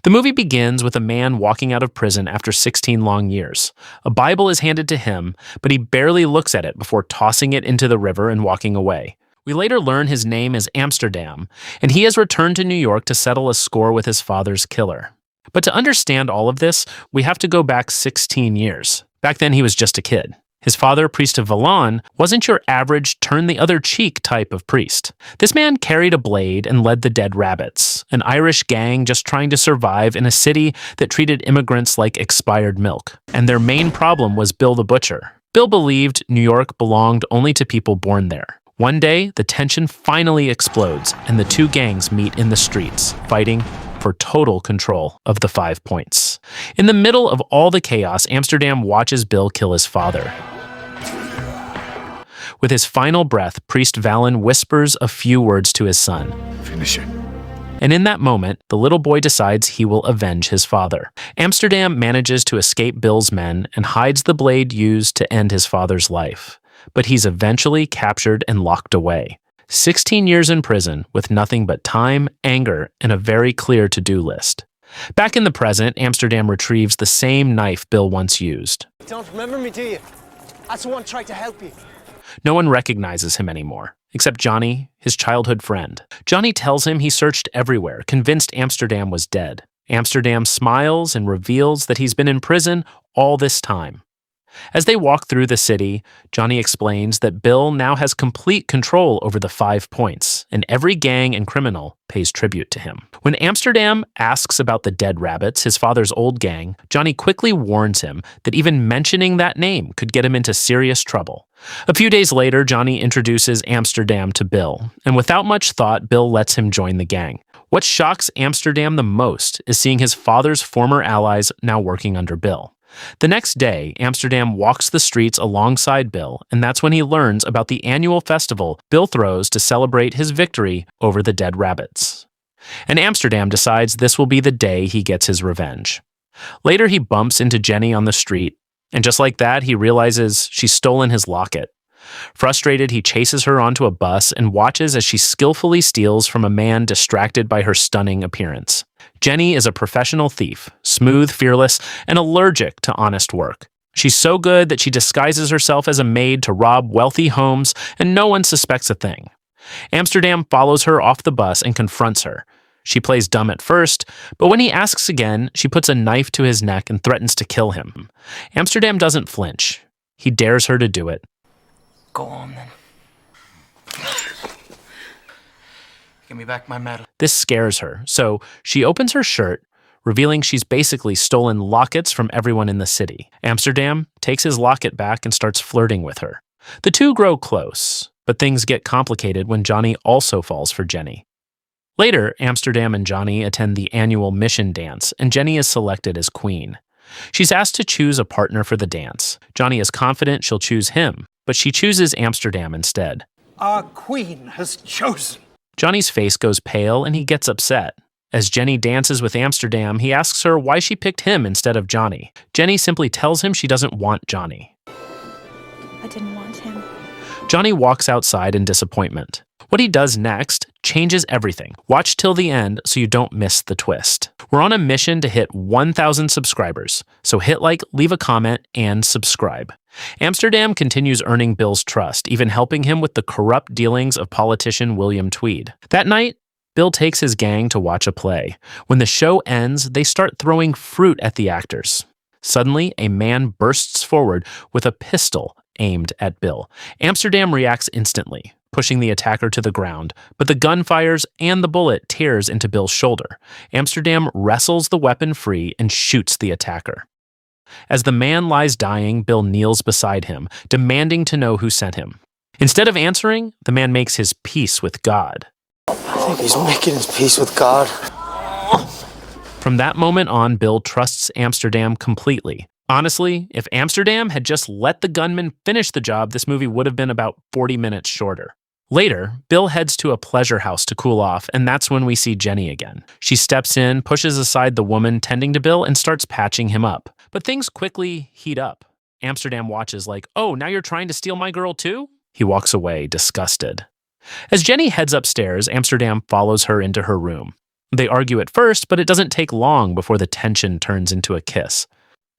The movie begins with a man walking out of prison after 16 long years. A Bible is handed to him, but he barely looks at it before tossing it into the river and walking away. We later learn his name is Amsterdam, and he has returned to New York to settle a score with his father's killer. But to understand all of this, we have to go back 16 years. Back then, he was just a kid. His father, priest of Vallon, wasn't your average turn-the-other-cheek type of priest. This man carried a blade and led the Dead Rabbits, an Irish gang just trying to survive in a city that treated immigrants like expired milk. And their main problem was Bill the Butcher. Bill believed New York belonged only to people born there. One day, the tension finally explodes, and the two gangs meet in the streets, fighting for total control of the 5 points. In the middle of all the chaos, Amsterdam watches Bill kill his father. With his final breath, Priest Vallon whispers a few words to his son. Finish it. And in that moment, the little boy decides he will avenge his father. Amsterdam manages to escape Bill's men and hides the blade used to end his father's life. But he's eventually captured and locked away. 16 years in prison with nothing but time, anger, and a very clear to-do list. Back in the present, Amsterdam retrieves the same knife Bill once used. You don't remember me, do you? That's the one tried to help you. No one recognizes him anymore, except Johnny, his childhood friend. Johnny tells him he searched everywhere, convinced Amsterdam was dead. Amsterdam smiles and reveals that he's been in prison all this time. As they walk through the city, Johnny explains that Bill now has complete control over the 5 points, and every gang and criminal pays tribute to him. When Amsterdam asks about the Dead Rabbits, his father's old gang, Johnny quickly warns him that even mentioning that name could get him into serious trouble. A few days later, Johnny introduces Amsterdam to Bill, and without much thought, Bill lets him join the gang. What shocks Amsterdam the most is seeing his father's former allies now working under Bill. The next day, Amsterdam walks the streets alongside Bill, and that's when he learns about the annual festival Bill throws to celebrate his victory over the Dead Rabbits. And Amsterdam decides this will be the day he gets his revenge. Later, he bumps into Jenny on the street, and just like that, he realizes she's stolen his locket. Frustrated, he chases her onto a bus and watches as she skillfully steals from a man distracted by her stunning appearance. Jenny is a professional thief, smooth, fearless, and allergic to honest work. She's so good that she disguises herself as a maid to rob wealthy homes, and no one suspects a thing. Amsterdam follows her off the bus and confronts her. She plays dumb at first, but when he asks again, she puts a knife to his neck and threatens to kill him. Amsterdam doesn't flinch. He dares her to do it. Go on, then. Give me back my medal. This scares her, so she opens her shirt, revealing she's basically stolen lockets from everyone in the city. Amsterdam takes his locket back and starts flirting with her. The two grow close, but things get complicated when Johnny also falls for Jenny. Later, Amsterdam and Johnny attend the annual mission dance, and Jenny is selected as queen. She's asked to choose a partner for the dance. Johnny is confident she'll choose him, but she chooses Amsterdam instead. Our queen has chosen. Johnny's face goes pale and he gets upset. As Jenny dances with Amsterdam, he asks her why she picked him instead of Johnny. Jenny simply tells him she doesn't want Johnny. I didn't want him. Johnny walks outside in disappointment. What he does next changes everything. Watch till the end so you don't miss the twist. We're on a mission to hit 1,000 subscribers, so hit like, leave a comment, and subscribe. Amsterdam continues earning Bill's trust, even helping him with the corrupt dealings of politician William Tweed. That night, Bill takes his gang to watch a play. When the show ends, they start throwing fruit at the actors. Suddenly, a man bursts forward with a pistol aimed at Bill. Amsterdam reacts instantly, pushing the attacker to the ground, but the gun fires and the bullet tears into Bill's shoulder. Amsterdam wrestles the weapon free and shoots the attacker. As the man lies dying, Bill kneels beside him, demanding to know who sent him. Instead of answering, the man makes his peace with God. I think he's making his peace with God. From that moment on, Bill trusts Amsterdam completely. Honestly, if Amsterdam had just let the gunman finish the job, this movie would have been about 40 minutes shorter. Later, Bill heads to a pleasure house to cool off, and that's when we see Jenny again. She steps in, pushes aside the woman tending to Bill, and starts patching him up. But things quickly heat up. Amsterdam watches like, "Oh, now you're trying to steal my girl too?" He walks away, disgusted. As Jenny heads upstairs, Amsterdam follows her into her room. They argue at first, but it doesn't take long before the tension turns into a kiss.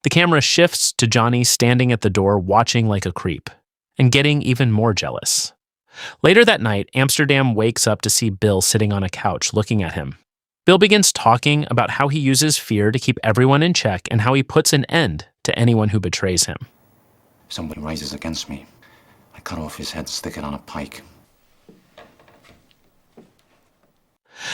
The camera shifts to Johnny standing at the door watching like a creep, and getting even more jealous. Later that night, Amsterdam wakes up to see Bill sitting on a couch looking at him. Bill begins talking about how he uses fear to keep everyone in check and how he puts an end to anyone who betrays him. If somebody rises against me, I cut off his head, stick it on a pike.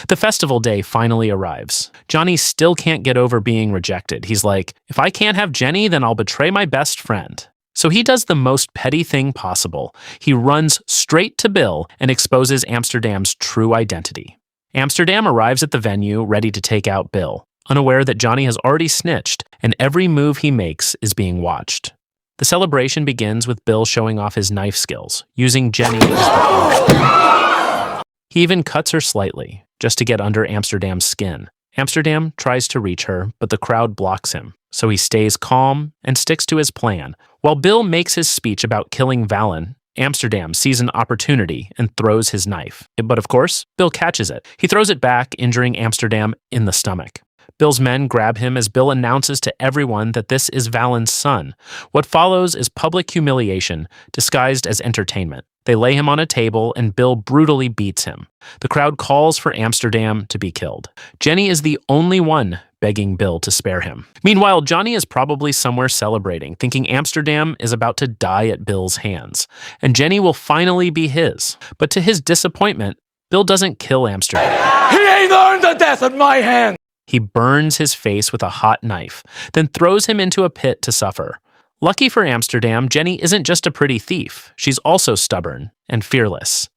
The festival day finally arrives. Johnny still can't get over being rejected. He's like, if I can't have Jenny, then I'll betray my best friend. So he does the most petty thing possible. He runs straight to Bill and exposes Amsterdam's true identity. Amsterdam arrives at the venue ready to take out Bill, unaware that Johnny has already snitched and every move he makes is being watched. The celebration begins with Bill showing off his knife skills, using Jenny as the He even cuts her slightly, just to get under Amsterdam's skin. Amsterdam tries to reach her, but the crowd blocks him, so he stays calm and sticks to his plan. While Bill makes his speech about killing Vallon, Amsterdam sees an opportunity and throws his knife. But of course, Bill catches it. He throws it back, injuring Amsterdam in the stomach. Bill's men grab him as Bill announces to everyone that this is Vallon's son. What follows is public humiliation, disguised as entertainment. They lay him on a table and Bill brutally beats him. The crowd calls for Amsterdam to be killed. Jenny is the only one begging Bill to spare him. Meanwhile, Johnny is probably somewhere celebrating, thinking Amsterdam is about to die at Bill's hands, and Jenny will finally be his. But to his disappointment, Bill doesn't kill Amsterdam. He ain't earned the death at my hand! He burns his face with a hot knife, then throws him into a pit to suffer. Lucky for Amsterdam, Jenny isn't just a pretty thief. She's also stubborn and fearless.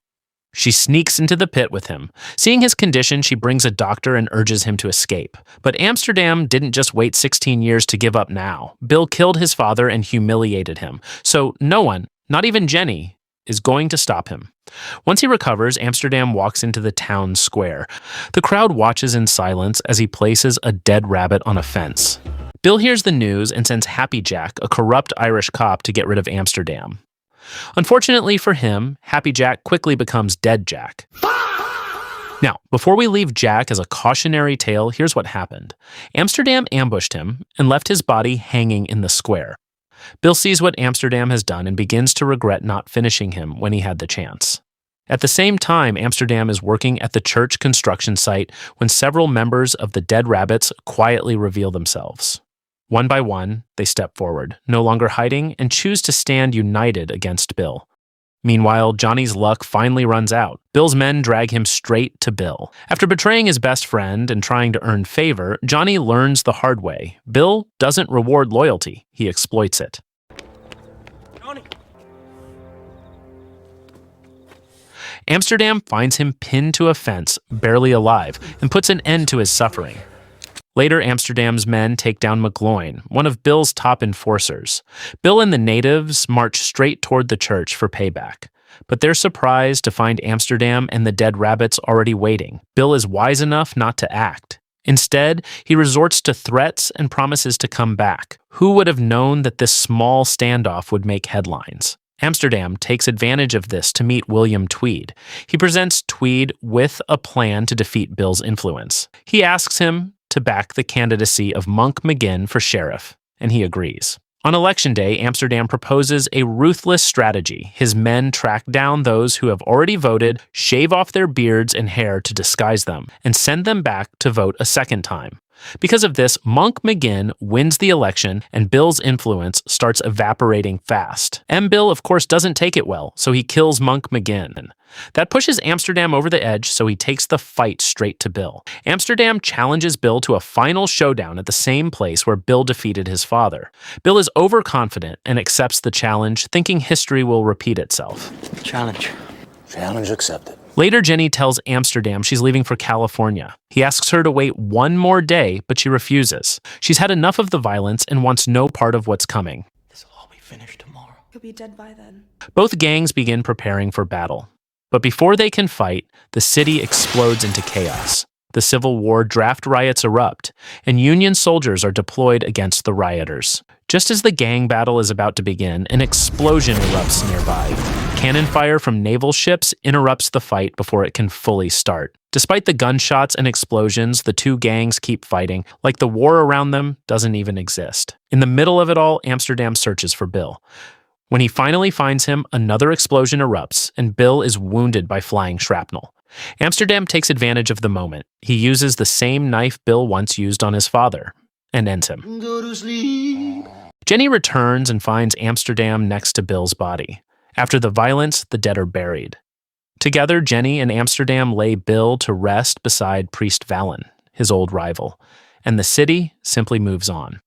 She sneaks into the pit with him. Seeing his condition, she brings a doctor and urges him to escape. But Amsterdam didn't just wait 16 years to give up now. Bill killed his father and humiliated him. So no one, not even Jenny, is going to stop him. Once he recovers, Amsterdam walks into the town square. The crowd watches in silence as he places a dead rabbit on a fence. Bill hears the news and sends Happy Jack, a corrupt Irish cop, to get rid of Amsterdam. Unfortunately for him, Happy Jack quickly becomes Dead Jack. Now, before we leave Jack as a cautionary tale, here's what happened. Amsterdam ambushed him and left his body hanging in the square. Bill sees what Amsterdam has done and begins to regret not finishing him when he had the chance. At the same time, Amsterdam is working at the church construction site when several members of the Dead Rabbits quietly reveal themselves. One by one, they step forward, no longer hiding, and choose to stand united against Bill. Meanwhile, Johnny's luck finally runs out. Bill's men drag him straight to Bill. After betraying his best friend and trying to earn favor, Johnny learns the hard way. Bill doesn't reward loyalty, he exploits it. Johnny! Amsterdam finds him pinned to a fence, barely alive, and puts an end to his suffering. Later, Amsterdam's men take down McGloin, one of Bill's top enforcers. Bill and the natives march straight toward the church for payback. But they're surprised to find Amsterdam and the Dead Rabbits already waiting. Bill is wise enough not to act. Instead, he resorts to threats and promises to come back. Who would have known that this small standoff would make headlines? Amsterdam takes advantage of this to meet William Tweed. He presents Tweed with a plan to defeat Bill's influence. He asks him to back the candidacy of Monk McGinn for sheriff, and he agrees. On election day, Amsterdam proposes a ruthless strategy. His men track down those who have already voted, shave off their beards and hair to disguise them, and send them back to vote a second time. Because of this, Monk McGinn wins the election and Bill's influence starts evaporating fast. Bill, of course, doesn't take it well, so he kills Monk McGinn. That pushes Amsterdam over the edge, so he takes the fight straight to Bill. Amsterdam challenges Bill to a final showdown at the same place where Bill defeated his father. Bill is overconfident and accepts the challenge, thinking history will repeat itself. Challenge. Challenge accepted. Later, Jenny tells Amsterdam she's leaving for California. He asks her to wait one more day, but she refuses. She's had enough of the violence and wants no part of what's coming. This'll all be finished tomorrow. You'll be dead by then. Both gangs begin preparing for battle. But before they can fight, the city explodes into chaos. The Civil War draft riots erupt, and Union soldiers are deployed against the rioters. Just as the gang battle is about to begin, an explosion erupts nearby. Cannon fire from naval ships interrupts the fight before it can fully start. Despite the gunshots and explosions, the two gangs keep fighting, like the war around them doesn't even exist. In the middle of it all, Amsterdam searches for Bill. When he finally finds him, another explosion erupts, and Bill is wounded by flying shrapnel. Amsterdam takes advantage of the moment. He uses the same knife Bill once used on his father, and ends him. Jenny returns and finds Amsterdam next to Bill's body. After the violence, the dead are buried. Together, Jenny and Amsterdam lay Bill to rest beside Priest Vallon, his old rival, and the city simply moves on.